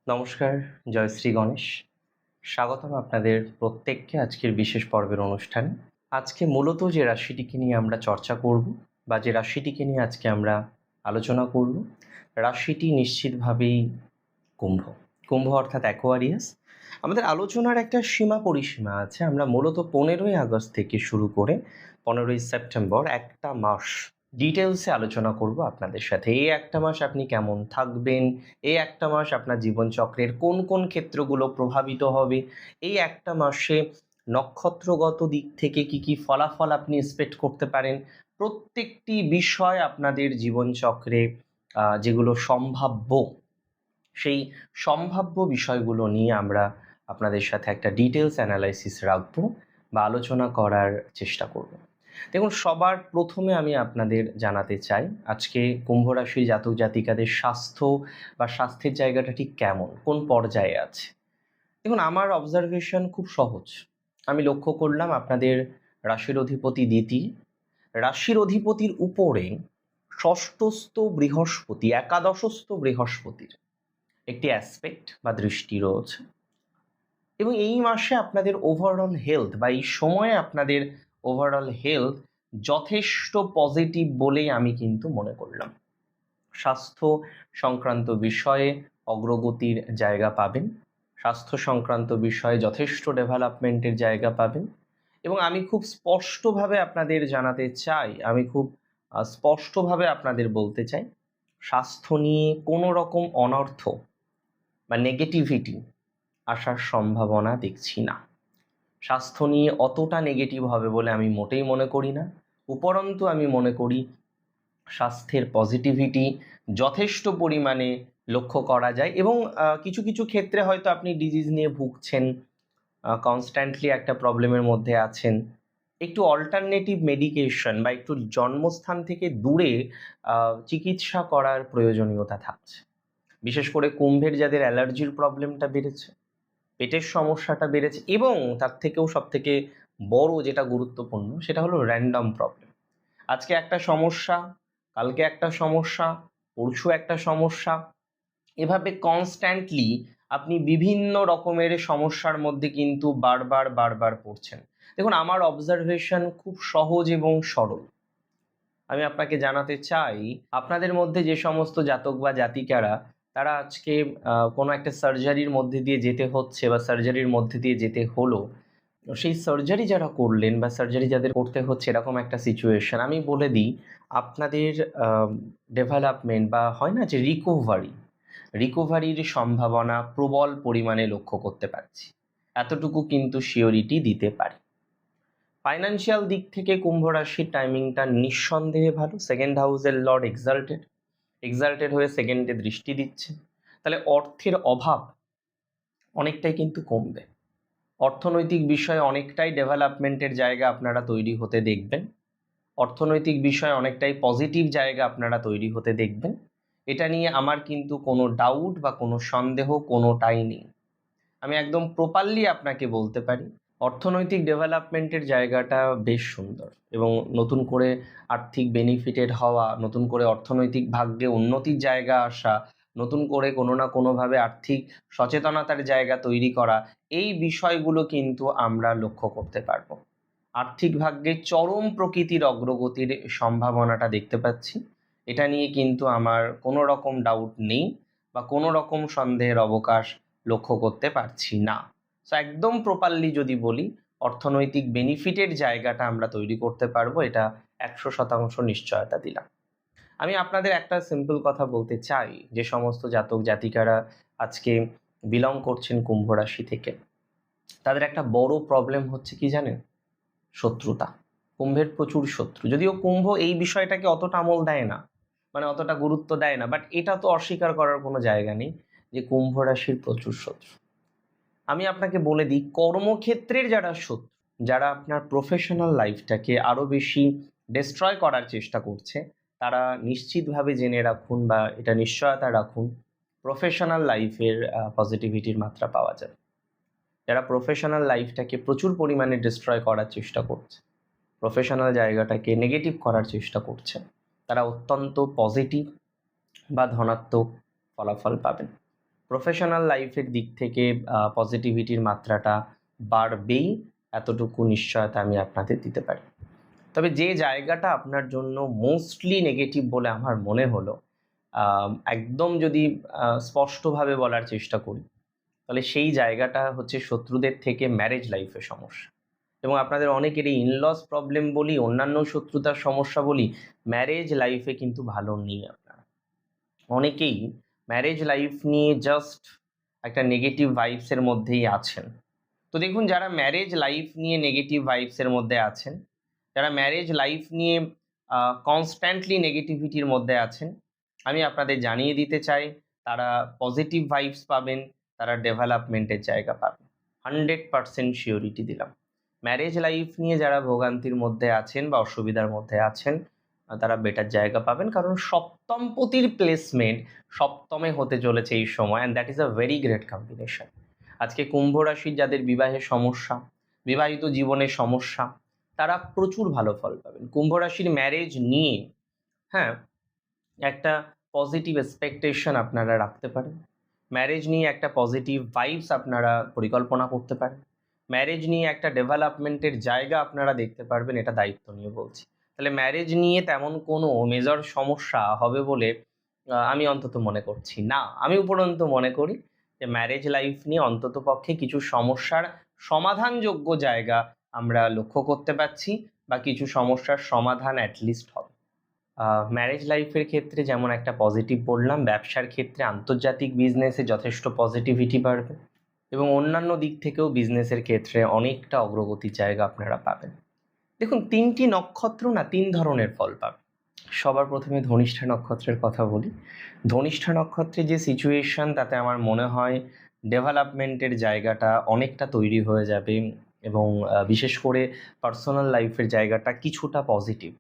নমস্কার, জয় শ্রী গণেশ। স্বাগতম আপনাদের প্রত্যেককে আজকের বিশেষ পর্বের অনুষ্ঠানে। আজকে মূলত যে রাশিটিকে নিয়ে আমরা চর্চা করব বা যে রাশিটিকে নিয়ে আজকে আমরা আলোচনা করব, রাশিটি নিশ্চিতভাবেই কুম্ভ। কুম্ভ অর্থাৎ অ্যাকোয়ারিয়াস। আমাদের আলোচনার একটা সীমা পরিসীমা আছে। আমরা মূলত 15ই আগস্ট থেকে শুরু করে 15ই সেপ্টেম্বর একটা মাস ডিটেলসে আলোচনা করব আপনাদের সাথে। এই একটা মাস আপনি কেমন থাকবেন, এই একটা মাস আপনার জীবনচক্রের কোন কোন ক্ষেত্রগুলো প্রভাবিত হবে, এই একটা মাসে নক্ষত্রগত দিক থেকে কি কি ফলাফল আপনি এক্সপেক্ট করতে পারেন, প্রত্যেকটি বিষয় আপনাদের জীবনচক্রে যেগুলো সম্ভাব্য, সেই সম্ভাব্য বিষয়গুলো নিয়ে আমরা আপনাদের সাথে একটা ডিটেলস অ্যানালাইসিস রাখবো বা আলোচনা করার চেষ্টা করব। দেখুন, সবার প্রথমে আমি আপনাদের জানাতে চাই আজকে কুম্ভ রাশির জাতক জাতিকাদের স্বাস্থ্য বা স্বাস্থ্যের জায়গাটা ঠিক কেমন, কোন পর্যায়ে আছে। দেখুন, আমার অবজারভেশন খুব সহজ। আমি লক্ষ্য করলাম আপনাদের রাশির অধিপতি দ্বিতীয়, রাশির অধিপতির উপরে ষষ্ঠস্থ বৃহস্পতি, একাদশস্থ বৃহস্পতির একটি অ্যাসপেক্ট বা দৃষ্টি রয়েছে। এবং এই মাসে আপনাদের ওভারঅল হেলথ বা এই সময়ে আপনাদের ওভারঅল হেলথ যথেষ্ট পজিটিভ বলেই আমি কিন্তু মনে করলাম। স্বাস্থ্য সংক্রান্ত বিষয়ে অগ্রগতির জায়গা পাবেন, স্বাস্থ্য সংক্রান্ত বিষয়ে যথেষ্ট ডেভেলপমেন্টের জায়গা পাবেন। এবং আমি খুব স্পষ্টভাবে আপনাদের জানাতে চাই, আমি খুব স্পষ্টভাবে আপনাদের বলতে চাই, স্বাস্থ্য নিয়ে কোনো রকম অনর্থ বা নেগেটিভিটি আসার সম্ভাবনা দেখছি না। স্বাস্থ্য নিয়ে অতটা নেগেটিভ হবে বলে আমি মোটেই মনে করি না। উপরন্তু আমি মনে করি স্বাস্থ্যের পজিটিভিটি যথেষ্ট পরিমাণে লক্ষ্য করা যায়। এবং কিছু কিছু ক্ষেত্রে হয়তো আপনি ডিজিজ নিয়ে ভুগছেন, কনস্ট্যান্টলি একটা প্রবলেমের মধ্যে আছেন, একটু অল্টারনেটিভ মেডিকেশন বা একটু জন্মস্থান থেকে দূরে চিকিৎসা করার প্রয়োজনীয়তা থাকছে। বিশেষ করে কুম্ভের যাদের অ্যালার্জির প্রবলেমটা বেড়েছে, পেটের সমস্যাটা বেড়েছে, এবং তার থেকেও সব থেকে বড় যেটা গুরুত্বপূর্ণ সেটা হলো র্যান্ডম প্রবলেম। আজকে একটা সমস্যা, কালকে একটা সমস্যা, পরশু একটা সমস্যা, এভাবে কনস্ট্যান্টলি আপনি বিভিন্ন রকমের সমস্যার মধ্যে কিন্তু বারবার বারবার পড়ছেন। দেখুন, আমার অবজারভেশন খুব সহজ এবং সরল। আমি আপনাকে জানাতে চাই, আপনাদের মধ্যে যে সমস্ত জাতক বা জাতিকারা তারা আজকে কোনো একটা সার্জারির মধ্যে দিয়ে যেতে হচ্ছে বা সার্জারির মধ্যে দিয়ে যেতে হলো, সেই সার্জারি যারা করলেন বা সার্জারি যাদের করতে হচ্ছে এরকম একটা সিচুয়েশন, আমি বলে দিই আপনাদের ডেভেলপমেন্ট বা হয় না যে রিকভারির সম্ভাবনা প্রবল পরিমাণে লক্ষ্য করতে পারছি, এতটুকু কিন্তু শিওরিটি দিতে পারি। ফাইন্যান্সিয়াল দিক থেকে কুম্ভ রাশির টাইমিংটা নিঃসন্দেহে ভালো। সেকেন্ড হাউসের লর্ড এক্সাল্টেড হয়ে সেকেন্ডে দৃষ্টি দিচ্ছে, তাহলে অর্থের অভাব অনেকটাই কিন্তু কমবে। অর্থনৈতিক বিষয়ে অনেকটাই ডেভেলপমেন্টের জায়গা আপনারা তৈরি হতে দেখবেন, অর্থনৈতিক বিষয়ে অনেকটাই পজিটিভ জায়গা আপনারা তৈরি হতে দেখবেন। এটা নিয়ে আমার কিন্তু কোনো ডাউট বা কোনো সন্দেহ কোনোটাই নেই। আমি একদম প্রপারলি আপনাকে বলতে পারি অর্থনৈতিক ডেভেলপমেন্টের জায়গাটা বেশ সুন্দর, এবং নতুন করে আর্থিক বেনিফিটেড হওয়া, নতুন করে অর্থনৈতিক ভাগ্যে উন্নতির জায়গা আসা, নতুন করে কোনো না কোনোভাবে আর্থিক সচেতনতার জায়গা তৈরি করা, এই বিষয়গুলো কিন্তু আমরা লক্ষ্য করতে পারবো। আর্থিক ভাগ্যে চরম প্রকৃতির অগ্রগতির সম্ভাবনাটা দেখতে পাচ্ছি। এটা নিয়ে কিন্তু আমার কোনো রকম ডাউট নেই বা কোনো রকম সন্দেহের অবকাশ লক্ষ্য করতে পারছি না। সো একদম প্রপারলি যদি বলি, অর্থনৈতিক বেনিফিটের জায়গাটা আমরা তৈরি করতে পারবো, এটা 100% নিশ্চয়তা দিলাম। আমি আপনাদের একটা সিম্পল কথা বলতে চাই, যে সমস্ত জাতক জাতিকারা আজকে বিলং করছেন কুম্ভ রাশি থেকে, তাদের একটা বড় প্রবলেম হচ্ছে কি জানেন? শত্রুতা। কুম্ভের প্রচুর শত্রু, যদিও কুম্ভ এই বিষয়টাকে অতটা আমল দেয় না, মানে অতটা গুরুত্ব দেয় না, বাট এটা তো অস্বীকার করার কোনো জায়গা নেই যে কুম্ভ রাশির প্রচুর শত্রু। আমি আপনাকে বলে দিই, কর্মক্ষেত্রের যারা শত্রু, যারা আপনার প্রফেশনাল লাইফটাকে আরও বেশি ডিস্ট্রয় করার চেষ্টা করছে, তারা নিশ্চিতভাবে জেনে রাখুন বা এটা নিশ্চয়তা রাখুন, প্রফেশনাল লাইফের পজিটিভিটির মাত্রা পাওয়া যাবে। যারা প্রফেশনাল লাইফটাকে প্রচুর পরিমাণে ডিস্ট্রয় করার চেষ্টা করছে, প্রফেশনাল জায়গাটাকে নেগেটিভ করার চেষ্টা করছে, তারা অত্যন্ত পজিটিভ বা ধনাত্মক ফলাফল পাবেন। প্রফেশনাল লাইফের দিক থেকে পজিটিভিটির মাত্রাটা বাড়বেই, এতটুকু নিশ্চয়তা আমি আপনাদের দিতে পারি। তবে যে জায়গাটা আপনার জন্য মোস্টলি নেগেটিভ বলে আমার মনে হলো, একদম যদি স্পষ্টভাবে বলার চেষ্টা করি, তাহলে সেই জায়গাটা হচ্ছে শত্রুদের থেকে ম্যারেজ লাইফে সমস্যা। এবং আপনাদের অনেকেরই ইনলস প্রবলেম বলি, অন্যান্য শত্রুতার সমস্যা বলি, ম্যারেজ লাইফে কিন্তু ভালো নেই আপনারা। অনেকেই ম্যারেজ লাইফ নিয়ে জাস্ট একটা নেগেটিভ ভাইবসের মধ্যেই আছেন। তো দেখুন, যারা ম্যারেজ লাইফ নিয়ে নেগেটিভ ভাইবসের মধ্যে আছেন, যারা ম্যারেজ লাইফ নিয়ে কনস্ট্যান্টলি নেগেটিভিটির মধ্যে আছেন, আমি আপনাদের জানিয়ে দিতে চাই তারা পজিটিভ ভাইবস পাবেন, তারা ডেভেলপমেন্টের জায়গা পাবেন, 100% শিওরিটি দিলাম। ম্যারেজ লাইফ নিয়ে যারা ভোগান্তির মধ্যে আছেন বা অসুবিধার মধ্যে আছেন, তারা বেটার জায়গা পাবেন, কারণ সপ্তমপতির প্লেসমেন্ট সপ্তমে হতে চলেছে এই সময়, and that is a very great combination. আজকে কুম্ভ রাশির যাদের বিবাহের সমস্যা, বিবাহিত জীবনের সমস্যা, তারা প্রচুর ভালো ফল পাবেন। কুম্ভ রাশির ম্যারেজ নিয়ে হ্যাঁ একটা পজিটিভ এক্সপেকটেশন আপনারা রাখতে পারেন, ম্যারেজ নিয়ে একটা পজিটিভ ভাইবস আপনারা পরিকল্পনা করতে পারেন, ম্যারেজ নিয়ে একটা ডেভেলপমেন্টের জায়গা আপনারা দেখতে পারবেন, এটা দায়িত্ব নিয়ে বলছি। তাহলে ম্যারেজ নিয়ে তেমন কোনো মেজর সমস্যা হবে বলে আমি অন্তত মনে করছি না। আমি উপরন্ত মনে করি যে ম্যারেজ লাইফ নিয়ে অন্তত পক্ষে কিছু সমস্যার সমাধানযোগ্য জায়গা আমরা লক্ষ্য করতে পারছি, বা কিছু সমস্যার সমাধান অ্যাটলিস্ট হবে। ম্যারেজ লাইফের ক্ষেত্রে যেমন একটা পজিটিভ বললাম, ব্যবসার ক্ষেত্রে আন্তর্জাতিক বিজনেসে যথেষ্ট পজিটিভিটি বাড়বে, এবং অন্যান্য দিক থেকেও বিজনেসের ক্ষেত্রে অনেকটা অগ্রগতির জায়গা আপনারা পাবেন। দেখুন, 3টি নক্ষত্র না 3 ধরনের ফল পাবে। সবার প্রথমে ধনিষ্ঠা নক্ষত্রের কথা বলি। ধনিষ্ঠা নক্ষত্রের যে সিচুয়েশন, তাতে আমার মনে হয় ডেভেলপমেন্টের জায়গাটা অনেকটা তৈরি হয়ে যাবে, এবং বিশেষ করে পার্সোনাল লাইফের জায়গাটা কিছুটা পজিটিভ।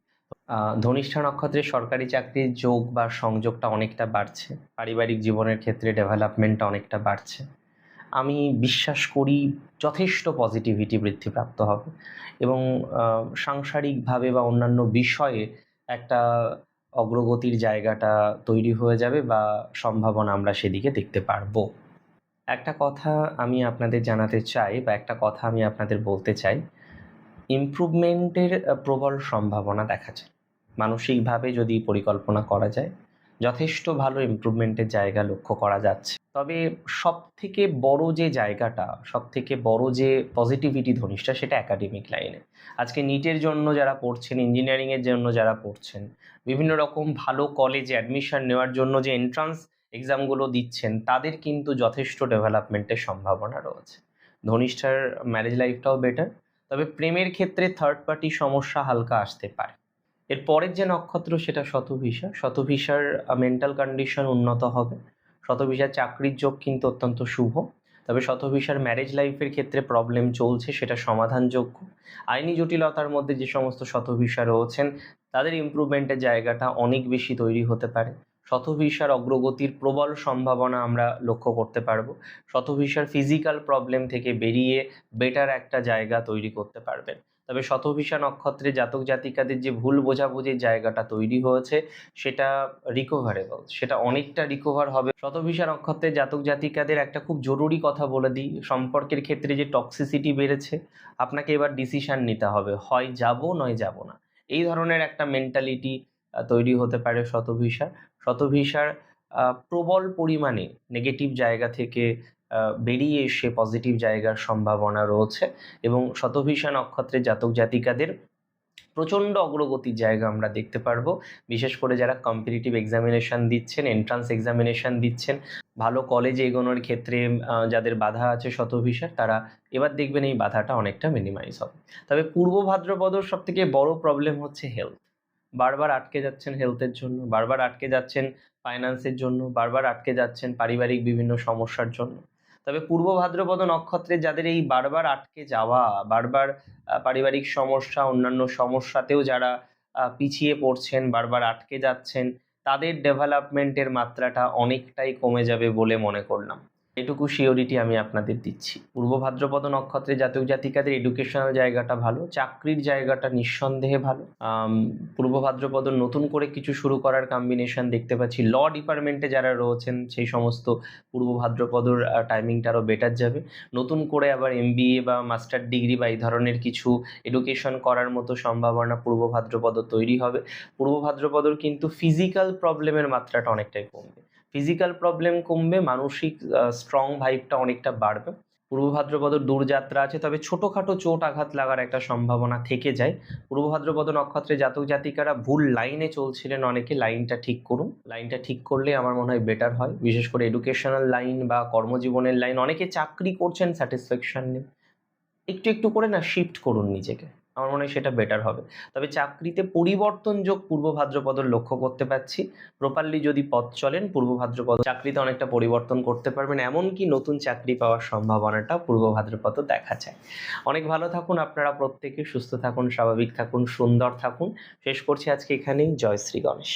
ধনিষ্ঠা নক্ষত্রের সরকারি চাকরির যোগ বা সংযোগটা অনেকটা বাড়ছে, পারিবারিক জীবনের ক্ষেত্রে ডেভেলপমেন্টটা অনেকটা বাড়ছে। আমি বিশ্বাস করি যথেষ্ট পজিটিভিটি বৃদ্ধিপ্রাপ্ত হবে, এবং সাংসারিকভাবে বা অন্যান্য বিষয়ে একটা অগ্রগতির জায়গাটা তৈরি হয়ে যাবে, বা সম্ভাবনা আমরা সেদিকে দেখতে পারবো। একটা কথা আমি আপনাদের জানাতে চাই, বা একটা কথা আমি আপনাদের বলতে চাই, ইমপ্রুভমেন্টের প্রবল সম্ভাবনা দেখা যায়। মানসিকভাবে যদি পরিকল্পনা করা যায়, যথেষ্ট ভালো ইমপ্রুভমেন্টের জায়গা লক্ষ্য করা যাচ্ছে। তবে সবথেকে বড় যে জায়গাটা, সবথেকে বড় যে পজিটিভিটি ধনিষ্ঠা, সেটা একাডেমিক লাইনে। আজকে নিটের জন্য যারা পড়ছেন, ইঞ্জিনিয়ারিংয়ের জন্য যারা পড়ছেন, বিভিন্ন রকম ভালো কলেজে অ্যাডমিশন নেওয়ার জন্য যে এন্ট্রান্স এক্সামগুলো দিচ্ছেন, তাদের কিন্তু যথেষ্ট ডেভেলপমেন্টের সম্ভাবনা রয়েছে। ধনিষ্ঠার ম্যারেজ লাইফটাও বেটার, তবে প্রেমের ক্ষেত্রে থার্ড পার্টি সমস্যা হালকা আসতে পারে। এর পরের যে নক্ষত্র সেটা শতভিষা। শতভিষার মেন্টাল কন্ডিশন উন্নত হবে, শতভিষার চাকরির যোগ কিন্তু অত্যন্ত শুভ। তবে শতভিষার ম্যারেজ লাইফের ক্ষেত্রে প্রবলেম চলছে, সেটা সমাধানযোগ্য। আইনি জটিলতার মধ্যে যে সমস্ত শতভিষা রয়েছেন, তাদের ইমপ্রুভমেন্টের জায়গাটা অনেক বেশি তৈরি হতে পারে। শতভিষার অগ্রগতির প্রবল সম্ভাবনা আমরা লক্ষ্য করতে পারবো। শতভিষার ফিজিক্যাল প্রবলেম থেকে বেরিয়ে বেটার একটা জায়গা তৈরি করতে পারবেন। তবে শতভিষা নক্ষত্রে জাতক জাতিকাদের যে ভুল বোঝাবুঝির জায়গাটা তৈরি হয়েছে, সেটা রিকভারেবল, সেটা অনেকটা রিকভার হবে। শতভিষা নক্ষত্রের জাতক জাতিকাদের একটা খুব জরুরি কথা বলে দিই, সম্পর্কের ক্ষেত্রে যে টক্সিসিটি বেড়েছে, আপনাকে এবার ডিসিশন নিতে হবে, হয় যাব নয় যাব না। এই ধরনের একটা মেন্টালিটি তৈরি হতে পারে শতভিষার। শতভিষার প্রবল পরিমাণে নেগেটিভ জায়গা থেকে বেরিয়ে এসে পজিটিভ জায়গার সম্ভাবনা রয়েছে, এবং শতভিষা নক্ষত্রের জাতক জাতিকাদের প্রচণ্ড অগ্রগতির জায়গা আমরা দেখতে পারবো। বিশেষ করে যারা কম্পিটিটিভ এক্সামিনেশান দিচ্ছেন, এন্ট্রান্স এক্সামিনেশান দিচ্ছেন, ভালো কলেজে এগোনোর ক্ষেত্রে যাদের বাধা আছে শতভিষার, তারা এবার দেখবেন এই বাধাটা অনেকটা মিনিমাইজ হবে। তবে পূর্ব ভাদ্রপদর সবথেকে বড় প্রবলেম হচ্ছে হেলথ। বারবার আটকে যাচ্ছেন হেলথের জন্য, বারবার আটকে যাচ্ছেন ফাইন্যান্সের জন্য, বারবার আটকে যাচ্ছেন পারিবারিক বিভিন্ন সমস্যার জন্য। তবে পূর্ব ভাদ্রপদ নক্ষত্রে যাদের এই বারবার আটকে যাওয়া, বারবার পারিবারিক সমস্যা, অন্যান্য সমস্যাতেও যারা পিছিয়ে পড়ছেন, বারবার আটকে যাচ্ছেন, তাদের ডেভেলপমেন্টের মাত্রাটা অনেকটাই কমে যাবে বলে মনে করলাম। এটুকু শিওরিটি আমি আপনাদের দিচ্ছি। পূর্ব ভাদ্রপদ নক্ষত্রে জাতক জাতিকাদের এডুকেশনাল জায়গাটা ভালো, চাকরির জায়গাটা নিঃসন্দেহে ভালো। পূর্ব ভাদ্রপদ নতুন করে কিছু শুরু করার কম্বিনেশন দেখতে পাচ্ছি। ল ডিপার্টমেন্টে যারা রয়েছেন সেই সমস্ত পূর্ব ভাদ্রপদর টাইমিংটা আরও বেটার যাবে। নতুন করে আবার MBA বা মাস্টার ডিগ্রি বা এই ধরনের কিছু এডুকেশন করার মতো সম্ভাবনা পূর্ব ভাদ্রপদ তৈরি হবে। পূর্ব ভাদ্রপদর কিন্তু ফিজিক্যাল প্রবলেমের মাত্রাটা অনেকটাই কমবে। ফিজিক্যাল প্রবলেম কমবে, মানসিক স্ট্রং ভাইবটা অনেকটা বাড়বে। পূর্ব ভাদ্রপদর দূরযাত্রা আছে, তবে ছোটোখাটো চোট আঘাত লাগার একটা সম্ভাবনা থেকে যায়। পূর্ব ভাদ্রপদ নক্ষত্রে জাতক জাতিকারা ভুল লাইনে চলছিলেন, অনেকে লাইনটা ঠিক করুন। লাইনটা ঠিক করলে আমার মনে হয় বেটার হয়, বিশেষ করে এডুকেশনাল লাইন বা কর্মজীবনের লাইন। অনেকে চাকরি করছেন, স্যাটিসফ্যাকশন নেই, একটু একটু করে না শিফট করুন নিজেকে, আমার মনে হয় সেটা বেটার হবে। তবে চাকরিতে পরিবর্তন যোগ পূর্ব ভাদ্রপদর লক্ষ্য করতে পারছি। প্রপারলি যদি পথ চলেন পূর্ব ভাদ্রপদ চাকরিতে অনেকটা পরিবর্তন করতে পারবেন, এমনকি নতুন চাকরি পাওয়ার সম্ভাবনাটা পূর্ব ভাদ্রপদ দেখা যায়। অনেক ভালো থাকুন আপনারা প্রত্যেকে, সুস্থ থাকুন, স্বাভাবিক থাকুন, সুন্দর থাকুন। শেষ করছি আজকে এখানেই। জয় শ্রী গণেশ।